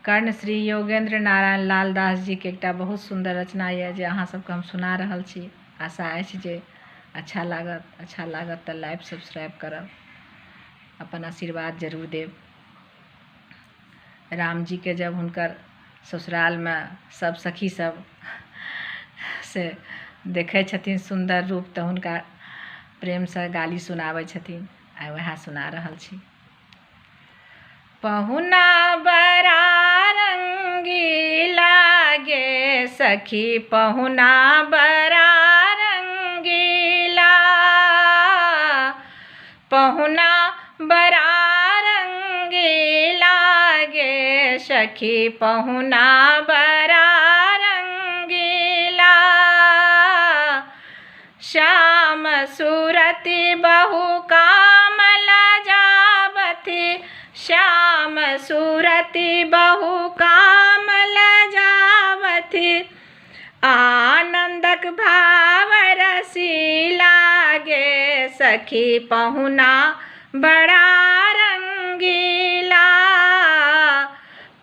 कर्ण श्री योगेंद्र नारायण लाल दास जी के एकटा बहुत सुंदर रचना ये जे अहाँ सबके हम सुना रहल छी। आशा अछि जे अच्छा लागत तो लाइक सब्सक्राइब करब, अपन आशीर्वाद जरूर देव। राम जी के जब हुनकर ससुराल में सब सखी सब से देखे छथिन सुंदर रूप तो हुनका प्रेम से गाली सुनावे छथिन। आइ वह सुना रहल छी। पहुना बड़ा रंगी लागे सखी, पहुना बड़ा रंगीला, पहुना बड़ा रंगी लागे सखी, पहुना बड़ा रंगीला। श्याम सूरति बहु कामल जावथि, श्याम सूरति बहु कामल जावथि, आनंदक भाव रसी लागे सखी, पहुना बड़ा रंगीला,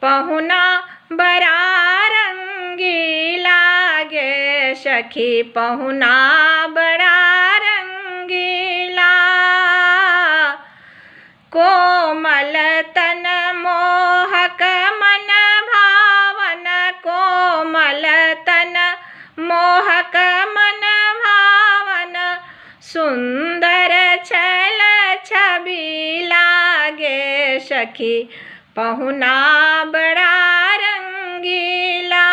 पहुना बड़ा रंगी लागे सखी, पहुना बड़ा रंगीला। कोमल तन मोहक मन भावन, कोमल तन मोहक मन भावन, सुंदर छल छवि लागे सखी, पहुना बड़ा रंगीला,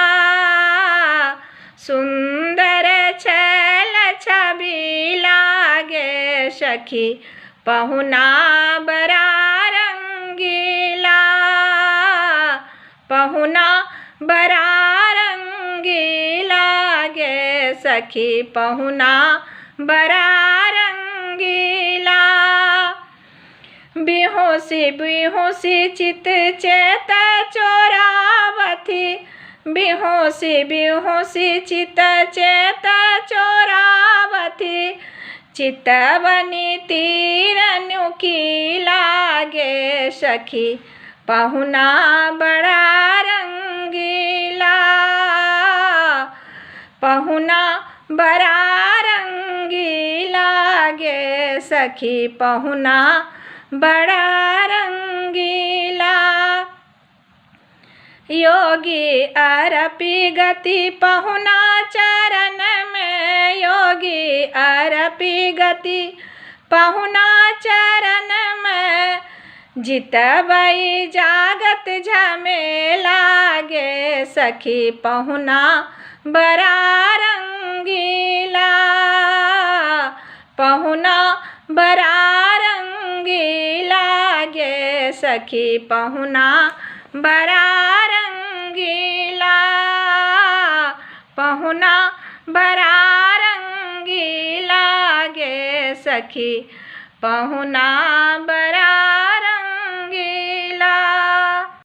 सुंदर छल छवि लागे सखी, पहुना बड़ा रंगीला, पहुना बड़ा रंगी लागे सखी, पहुना बड़ा रंगीला। बेहोशी बेहोशी चित चेत चोरावथि, बेहोशी बेहोशी चित चेत चोरावथि, चितवनी तीर नुकी लागे सखी, पहुना बड़ा रंगीला, पहुना बड़ा रंगी लागे सखी, पहुना बड़ा रंगीला। योगी अरपी गति पहुना चरण में, योगी अरपी गति पहुना चरण में, जितवई जागत झमेला गे सखी, पहुना बड़ा रंगीला, पहुना बड़ा रंगीला गे सखी, पहुना बड़ा रंगीला, पहुना बड़ा रंगीला गे सखी, पहुना बड़ा